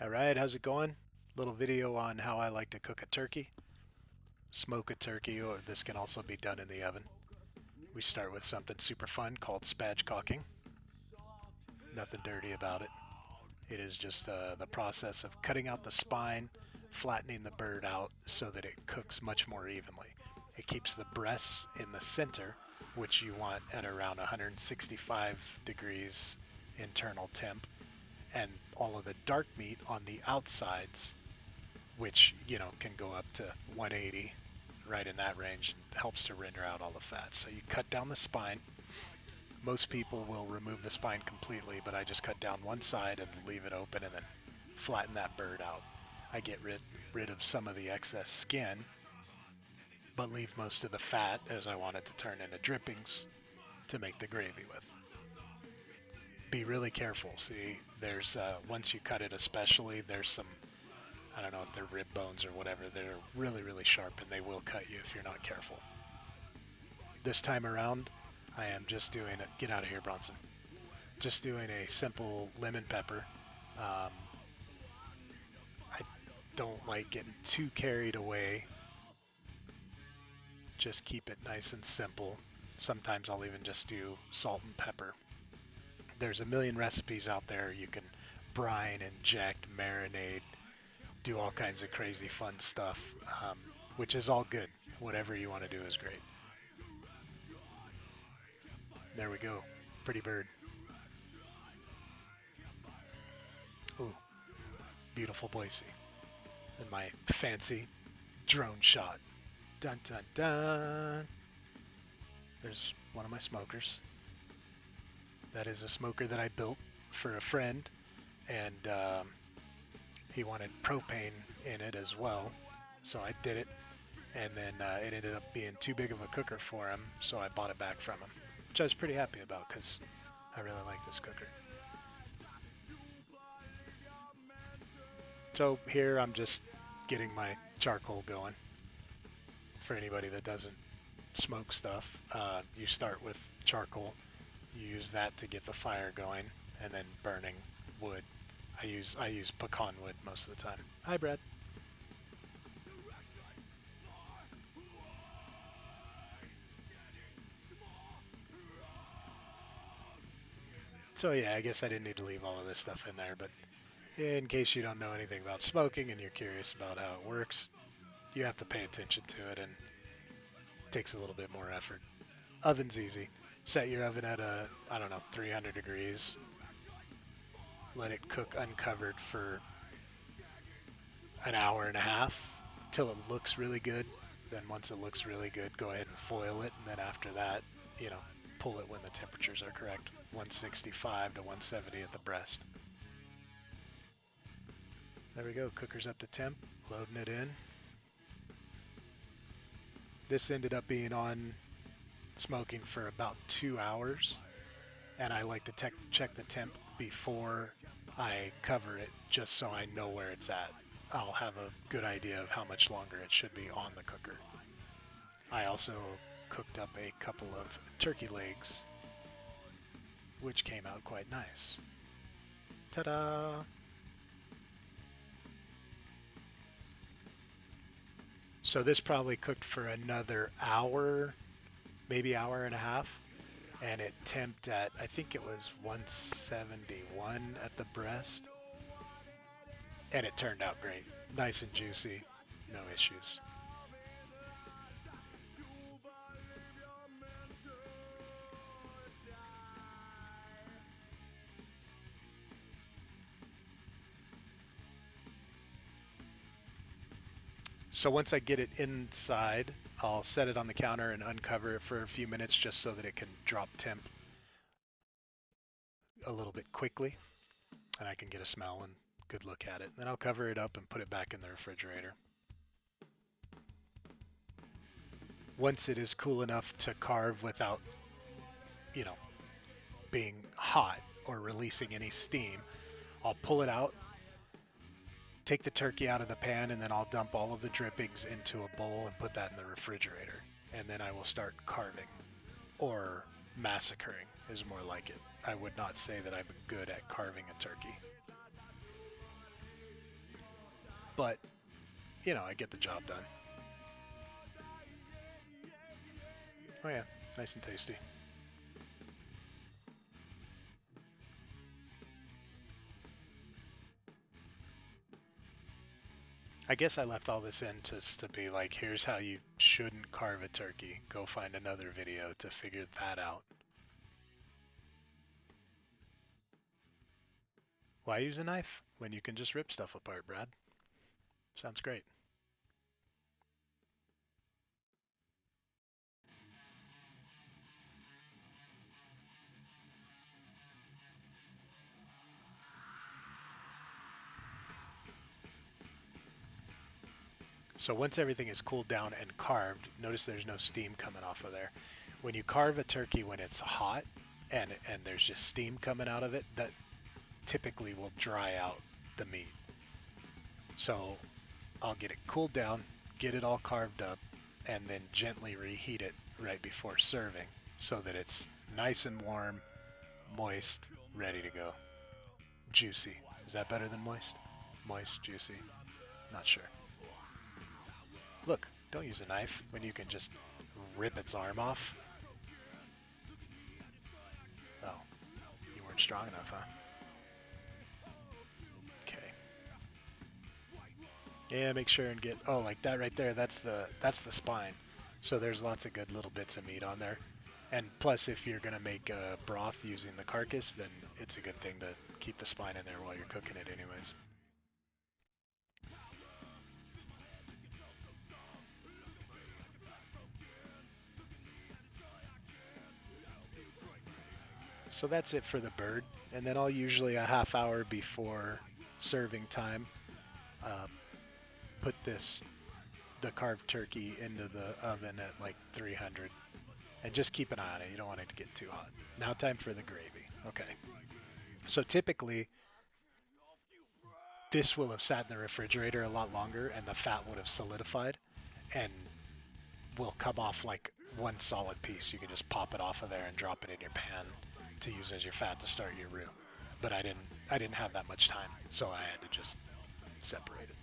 All right, how's it going? Little video on how I like to cook a turkey. Smoke a turkey, or this can also be done in the oven. We start with something super fun called spatchcocking. Nothing dirty about it. It is just the process of cutting out the spine, flattening the bird out so that it cooks much more evenly. It keeps the breasts in the center, which you want at around 165 degrees internal temp, and all of the dark meat on the outsides, which can go up to 180, right in that range, and helps to render out all the fat. So you cut down the spine. Most people will remove the spine completely, but I just cut down one side and leave it open and then flatten that bird out. I get rid of some of the excess skin, but leave most of the fat as I want it to turn into drippings to make the gravy with. Be really careful. See, there's once you cut it, especially, there's some, I don't know if they're rib bones or whatever, they're really, really sharp and they will cut you if you're not careful. This time around, I am just doing it. Get out of here, Bronson. Just doing a simple lemon pepper. I don't like getting too carried away. Just keep it nice and simple. Sometimes I'll even just do salt and pepper. There's a million recipes out there. You can brine, inject, marinate, do all kinds of crazy fun stuff, which is all good. Whatever you want to do is great. There we go. Pretty bird. Ooh, beautiful Boise. And my fancy drone shot. Dun dun dun. There's one of my smokers. That is a smoker that I built for a friend, and he wanted propane in it as well, so I did it, and then it ended up being too big of a cooker for him, so I bought it back from him, which I was pretty happy about because I really like this cooker. So here I'm just getting my charcoal going. For anybody that doesn't smoke stuff, you start with charcoal. You use that to get the fire going, and then burning wood. I use pecan wood most of the time. Hi, Brad. So yeah, I guess I didn't need to leave all of this stuff in there, but in case you don't know anything about smoking and you're curious about how it works, you have to pay attention to it, and it takes a little bit more effort. Oven's easy. Set your oven at I don't know, 300 degrees. Let it cook uncovered for an hour and a half till it looks really good. Then once it looks really good, go ahead and foil it, and then after that, pull it when the temperatures are correct. 165 to 170 at the breast. There we go, cooker's up to temp, loading it in. This ended up being on smoking for about 2 hours, and I like to check the temp before I cover it just so I know where it's at. I'll have a good idea of how much longer it should be on the cooker. I also cooked up a couple of turkey legs, which came out quite nice. Ta-da! So this probably cooked for another hour, maybe hour and a half, and it temped at, I think it was 171 at the breast, and it turned out great. Nice and juicy, no issues. So once I get it inside, I'll set it on the counter and uncover it for a few minutes just so that it can drop temp a little bit quickly and I can get a smell and good look at it. Then I'll cover it up and put it back in the refrigerator. Once it is cool enough to carve without, you know, being hot or releasing any steam, I'll pull it out, take the turkey out of the pan, and then I'll dump all of the drippings into a bowl and put that in the refrigerator. And then I will start carving, or massacring is more like it. I would not say that I'm good at carving a turkey. but you know, I get the job done. Oh yeah, nice and tasty. I guess I left all this in just to be like, here's how you shouldn't carve a turkey. Go find another video to figure that out. Why use a knife when you can just rip stuff apart, Brad? Sounds great. So once everything is cooled down and carved, notice there's no steam coming off of there. When you carve a turkey when it's hot and there's just steam coming out of it, that typically will dry out the meat. So I'll get it cooled down, get it all carved up, and then gently reheat it right before serving so that it's nice and warm, moist, ready to go. Juicy. Is that better than moist? Moist, juicy. Not sure. Look, don't use a knife when you can just rip its arm off. Oh, you weren't strong enough, huh? Okay. Yeah, make sure and get, oh, like that right there, that's the spine. So there's lots of good little bits of meat on there. And plus, if you're going to make a broth using the carcass, then it's a good thing to keep the spine in there while you're cooking it anyways. So that's it for the bird. And then I'll usually a half hour before serving time uh, put the carved turkey into the oven at like 300 and just keep an eye on it. You don't want it to get too hot. Now time for the gravy. Okay. So typically this will have sat in the refrigerator a lot longer and the fat would have solidified and will come off like one solid piece. You can just pop it off of there and drop it in your pan to use as your fat to start your roux. But I didn't have that much time, so I had to just separate it.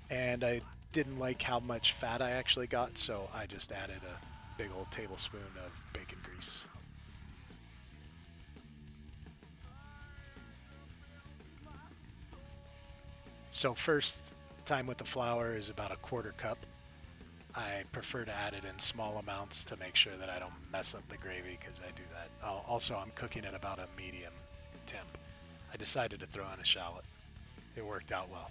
And I didn't like how much fat I actually got, so I just added a big old tablespoon of bacon grease. So first time with the flour is about a quarter cup. I prefer to add it in small amounts to make sure that I don't mess up the gravy because I do that. Also, I'm cooking at about a medium temp. I decided to throw in a shallot. It worked out well.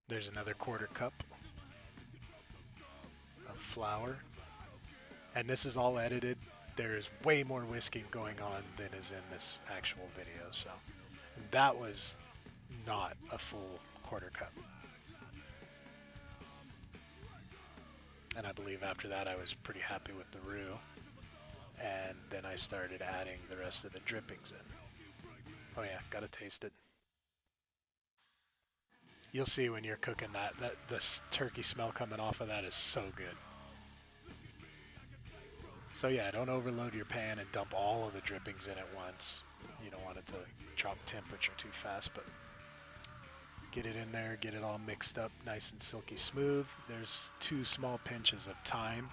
There's another quarter cup of flour. And this is all edited. There is way more whisking going on than is in this actual video. So that was not a full quarter cup. And I believe after that I was pretty happy with the roux. And then I started adding the rest of the drippings in. Oh yeah, gotta taste it. You'll see when you're cooking that this turkey smell coming off of that is so good. So yeah, don't overload your pan and dump all of the drippings in at once. You don't want it to drop temperature too fast, but get it in there, get it all mixed up nice and silky smooth. There's 2 small pinches of thyme.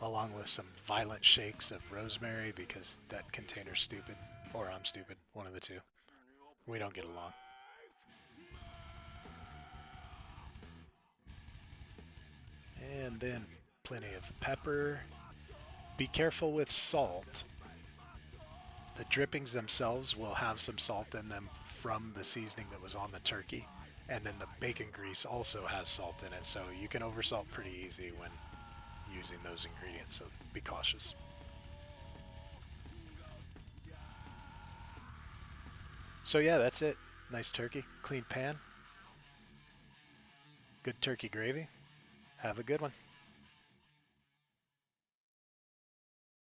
Along with some violent shakes of rosemary because that container's stupid. Or I'm stupid, one of the two. We don't get along. And then plenty of pepper. Be careful with salt. The drippings themselves will have some salt in them from the seasoning that was on the turkey. And then the bacon grease also has salt in it, so you can oversalt pretty easy when using those ingredients, so be cautious. So yeah, that's it. Nice turkey, clean pan, good turkey gravy. Have a good one.